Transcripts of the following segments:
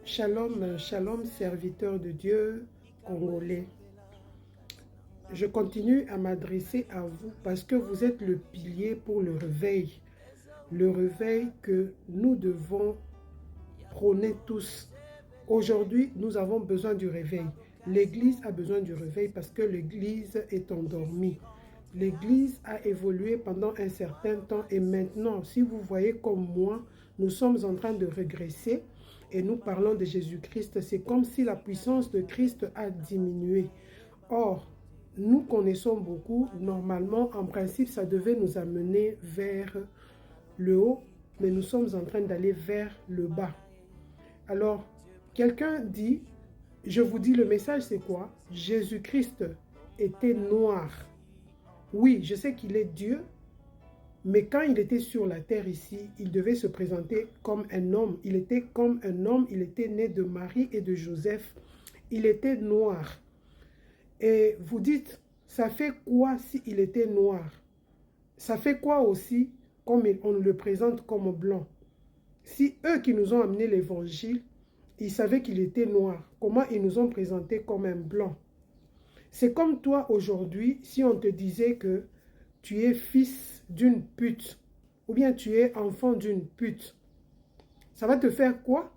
Shalom, shalom, serviteurs de Dieu congolais. Je continue à m'adresser à vous parce que vous êtes le pilier pour le réveil. Le réveil que nous devons prôner tous. Aujourd'hui, nous avons besoin du réveil. L'Église a besoin du réveil parce que l'Église est endormie. L'Église a évolué pendant un certain temps et maintenant, si vous voyez comme moi, nous sommes en train de régresser et nous parlons de Jésus-Christ. C'est comme si la puissance de Christ a diminué. Or, nous connaissons beaucoup. Normalement, en principe, ça devait nous amener vers le haut, mais nous sommes en train d'aller vers le bas. Alors, quelqu'un dit, je vous dis le message, c'est quoi? Jésus-Christ était noir. Oui, je sais qu'il est Dieu, mais quand il était sur la terre ici, il devait se présenter comme un homme. Il était comme un homme, il était né de Marie et de Joseph. Il était noir. Et vous dites, ça fait quoi s'il était noir? Ça fait quoi aussi comme on le présente comme blanc? Si eux qui nous ont amené l'évangile, ils savaient qu'il était noir, comment ils nous ont présenté comme un blanc? C'est comme toi aujourd'hui, si on te disait que tu es fils d'une pute, ou bien tu es enfant d'une pute, ça va te faire quoi?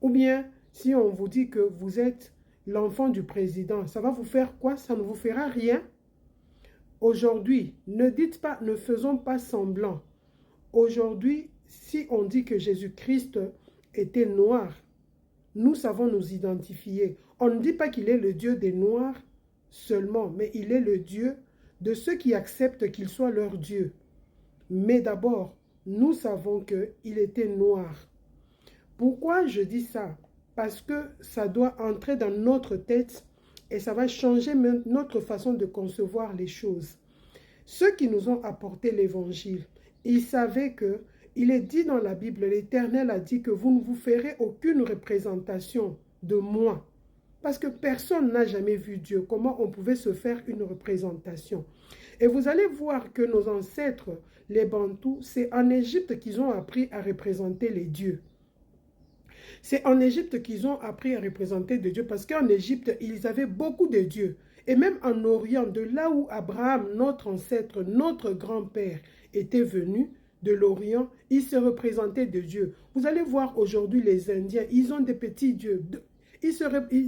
Ou bien si on vous dit que vous êtes l'enfant du président, ça va vous faire quoi? Ça ne vous fera rien. Aujourd'hui, ne dites pas, ne faisons pas semblant. Aujourd'hui, si on dit que Jésus-Christ était noir, nous savons nous identifier. On ne dit pas qu'il est le Dieu des Noirs seulement, mais il est le Dieu de ceux qui acceptent qu'il soit leur Dieu. Mais d'abord, nous savons qu'il était noir. Pourquoi je dis ça? Parce que ça doit entrer dans notre tête et ça va changer notre façon de concevoir les choses. Ceux qui nous ont apporté l'évangile, ils savaient que il est dit dans la Bible, l'Éternel a dit que vous ne vous ferez aucune représentation de moi. Parce que personne n'a jamais vu Dieu. Comment on pouvait se faire une représentation? Et vous allez voir que nos ancêtres, les Bantous, c'est en Égypte qu'ils ont appris à représenter les dieux. C'est en Égypte qu'ils ont appris à représenter des dieux parce qu'en Égypte, ils avaient beaucoup de dieux. Et même en Orient, de là où Abraham, notre ancêtre, notre grand-père, était venu, de l'Orient, il se représentait de Dieu. Vous allez voir aujourd'hui les Indiens, ils ont des petits dieux. Ils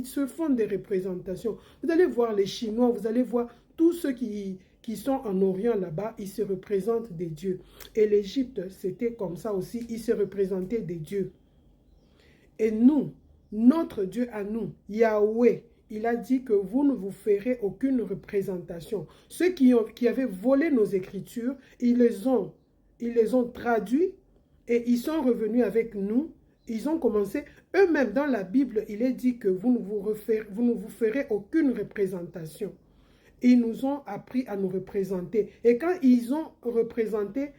se font des représentations. Vous allez voir les Chinois, vous allez voir tous ceux qui sont en Orient là-bas, ils se représentent des dieux. Et l'Égypte, c'était comme ça aussi, ils se représentaient des dieux. Et nous, notre Dieu à nous, Yahweh, il a dit que vous ne vous ferez aucune représentation. Ceux qui avaient volé nos écritures, ils les ont traduits et ils sont revenus avec nous. Ils ont commencé, eux-mêmes dans la Bible, il est dit que vous ne vous ferez aucune représentation. Ils nous ont appris à nous représenter. Et quand ils ont représenté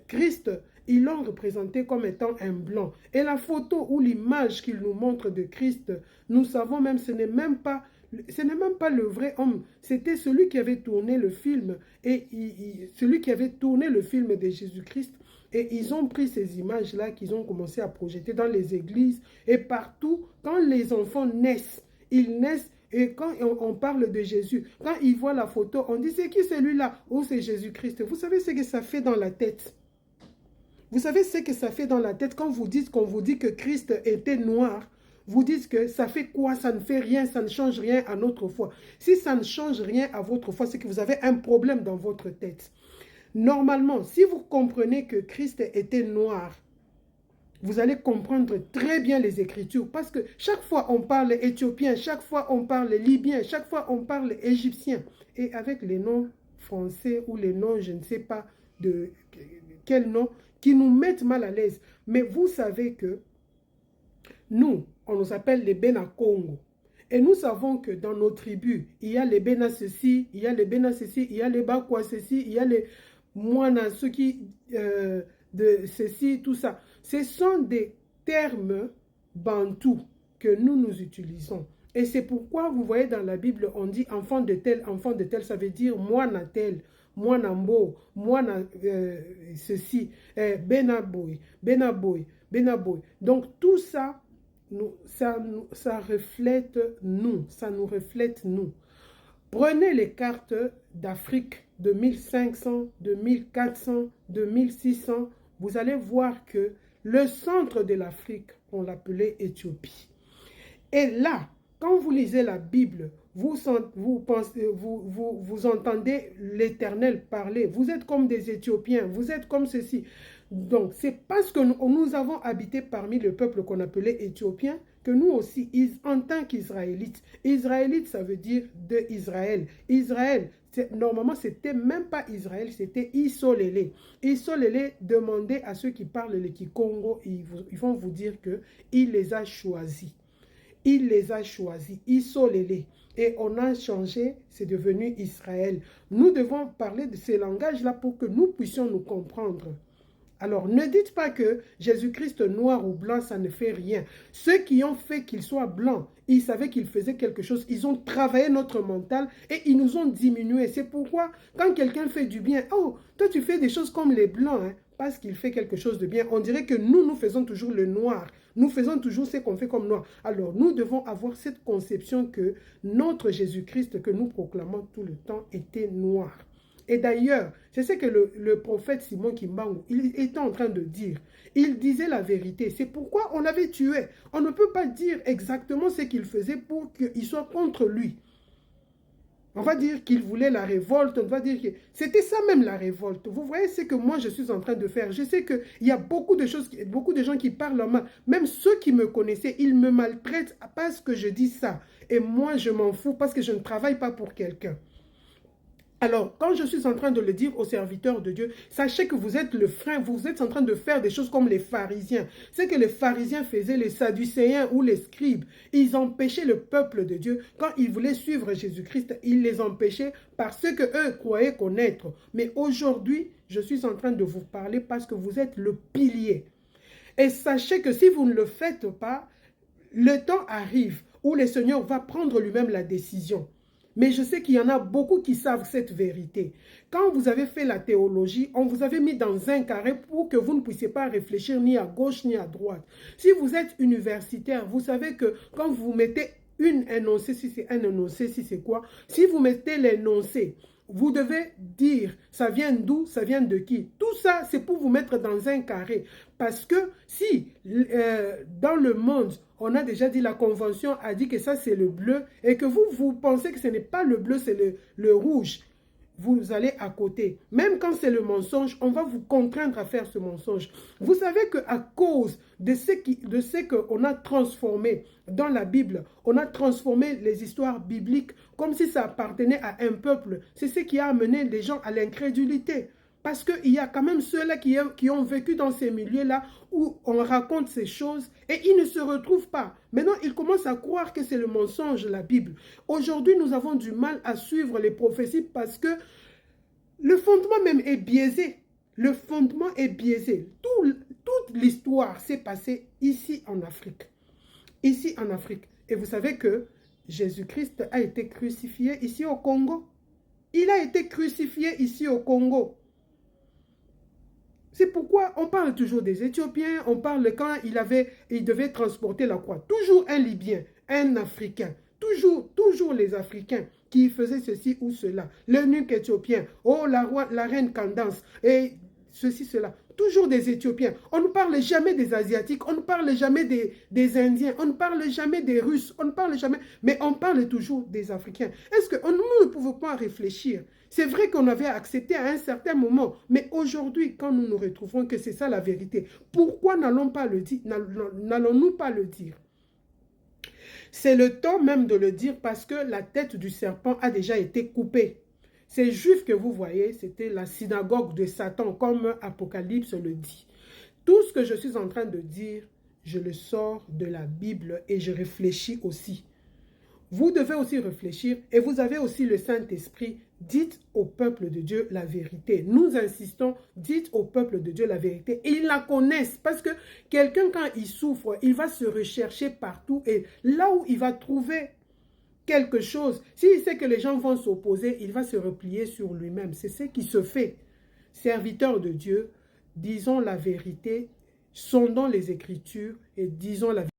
Christ, ils l'ont représenté comme étant un blanc. Et la photo ou l'image qu'ils nous montrent de Christ, nous savons même, ce n'est même pas le vrai homme. C'était celui qui avait tourné le film. Et celui qui avait tourné le film de Jésus-Christ. Et ils ont pris ces images-là qu'ils ont commencé à projeter dans les églises et partout. Quand les enfants naissent, ils naissent. Et quand on parle de Jésus, quand ils voient la photo, on dit c'est qui celui-là? Oh, c'est Jésus-Christ. Vous savez ce que ça fait dans la tête? Vous savez ce que ça fait dans la tête quand qu'on vous dit que Christ était noir? Vous dites que ça fait quoi? Ça ne fait rien, ça ne change rien à notre foi. Si ça ne change rien à votre foi, c'est que vous avez un problème dans votre tête. Normalement, si vous comprenez que Christ était noir, vous allez comprendre très bien les Écritures parce que chaque fois on parle éthiopien, chaque fois on parle libyen, chaque fois on parle égyptien. Et avec les noms français ou les noms, je ne sais pas de quel nom, qui nous mettent mal à l'aise. Mais vous savez que nous, on nous appelle les Bena Congo. Et nous savons que dans nos tribus, il y a les Bena ceci, il y a les Bena ceci, il y a les Bakwa ceci, il y a les Moana, ceux qui de ceci, tout ça. Ce sont des termes bantous que nous utilisons. Et c'est pourquoi vous voyez dans la Bible, on dit enfant de tel, ça veut dire moana tel, moana mbo, moana ceci, benaboy, benaboy, benaboy. Donc tout ça, ça reflète nous, ça nous reflète nous. Prenez les cartes d'Afrique de 1500, de 1400, de 1600, vous allez voir que le centre de l'Afrique, on l'appelait Éthiopie. Et là, quand vous lisez la Bible, vous entendez l'Éternel parler. Vous êtes comme des Éthiopiens, vous êtes comme ceci. Donc, c'est parce que nous avons habité parmi le peuple qu'on appelait Éthiopien que nous aussi, en tant qu'Israélites, Israélite, ça veut dire de Israël. Israël, normalement, c'était même pas Israël, c'était Isolélé. Isolélé, demandez à ceux qui parlent le Kikongo, ils vont vous dire qu'il les a choisis. Il les a choisis, Isolélé. Et on a changé, c'est devenu Israël. Nous devons parler de ces langages-là pour que nous puissions nous comprendre. Alors, ne dites pas que Jésus-Christ noir ou blanc, ça ne fait rien. Ceux qui ont fait qu'il soit blanc, ils savaient qu'ils faisaient quelque chose. Ils ont travaillé notre mental et ils nous ont diminué. C'est pourquoi, quand quelqu'un fait du bien, oh, toi tu fais des choses comme les blancs, hein, parce qu'il fait quelque chose de bien. On dirait que nous faisons toujours le noir. Nous faisons toujours ce qu'on fait comme noir. Alors, nous devons avoir cette conception que notre Jésus-Christ que nous proclamons tout le temps était noir. Et d'ailleurs, c'est ce que le prophète Simon Kimbangu, il était en train de dire. Il disait la vérité. C'est pourquoi on l'avait tué. On ne peut pas dire exactement ce qu'il faisait pour qu'il soit contre lui. On va dire qu'il voulait la révolte. On va dire que c'était ça même la révolte. Vous voyez ce que moi je suis en train de faire. Je sais qu'il y a beaucoup de choses, beaucoup de gens qui parlent mal. Même ceux qui me connaissaient, ils me maltraitent parce que je dis ça. Et moi je m'en fous parce que je ne travaille pas pour quelqu'un. Alors, quand je suis en train de le dire aux serviteurs de Dieu, sachez que vous êtes le frein, vous êtes en train de faire des choses comme les pharisiens. C'est que les pharisiens faisaient, les sadducéens ou les scribes. Ils empêchaient le peuple de Dieu. Quand ils voulaient suivre Jésus-Christ, ils les empêchaient parce qu'eux croyaient connaître. Mais aujourd'hui, je suis en train de vous parler parce que vous êtes le pilier. Et sachez que si vous ne le faites pas, le temps arrive où le Seigneur va prendre lui-même la décision. Mais je sais qu'il y en a beaucoup qui savent cette vérité. Quand vous avez fait la théologie, on vous avait mis dans un carré pour que vous ne puissiez pas réfléchir ni à gauche ni à droite. Si vous êtes universitaire, vous savez que quand vous mettez une énoncé, si c'est un énoncé, si c'est quoi, si vous mettez l'énoncé, vous devez dire, ça vient d'où, ça vient de qui. Tout ça, c'est pour vous mettre dans un carré. Parce que si dans le monde, on a déjà dit, la convention a dit que ça c'est le bleu, et que vous pensez que ce n'est pas le bleu, c'est le rouge, vous allez à côté. Même quand c'est le mensonge, on va vous contraindre à faire ce mensonge. Vous savez qu'à cause de ce qu'on a transformé dans la Bible, on a transformé les histoires bibliques comme si ça appartenait à un peuple. C'est ce qui a amené les gens à l'incrédulité. Parce qu'il y a quand même ceux-là qui ont vécu dans ces milieux-là où on raconte ces choses et ils ne se retrouvent pas. Maintenant, ils commencent à croire que c'est le mensonge, la Bible. Aujourd'hui, nous avons du mal à suivre les prophéties parce que le fondement même est biaisé. Le fondement est biaisé. Toute l'histoire s'est passée ici en Afrique. Ici en Afrique. Et vous savez que Jésus-Christ a été crucifié ici au Congo. Il a été crucifié ici au Congo. C'est pourquoi on parle toujours des Éthiopiens, on parle quand il devait transporter la croix. Toujours un Libyen, un Africain, toujours les Africains qui faisaient ceci ou cela. L'eunuque éthiopien, oh la reine Candace, et ceci, cela. Toujours des Éthiopiens. On ne parle jamais des Asiatiques, on ne parle jamais des Indiens, on ne parle jamais des Russes, on ne parle jamais, mais on parle toujours des Africains. Est-ce que nous ne pouvons pas réfléchir? C'est vrai qu'on avait accepté à un certain moment, mais aujourd'hui, quand nous nous retrouvons que c'est ça la vérité, pourquoi n'allons-nous pas le dire? C'est le temps même de le dire parce que la tête du serpent a déjà été coupée. Ces Juifs que vous voyez, c'était la synagogue de Satan, comme Apocalypse le dit. Tout ce que je suis en train de dire, je le sors de la Bible et je réfléchis aussi. Vous devez aussi réfléchir et vous avez aussi le Saint-Esprit. Dites au peuple de Dieu la vérité. Nous insistons, dites au peuple de Dieu la vérité. Et ils la connaissent parce que quelqu'un, quand il souffre, il va se rechercher partout et là où il va trouver quelque chose, s'il sait que les gens vont s'opposer, il va se replier sur lui-même. C'est ce qui se fait. Serviteurs de Dieu, disons la vérité, sondons les Écritures et disons la vérité.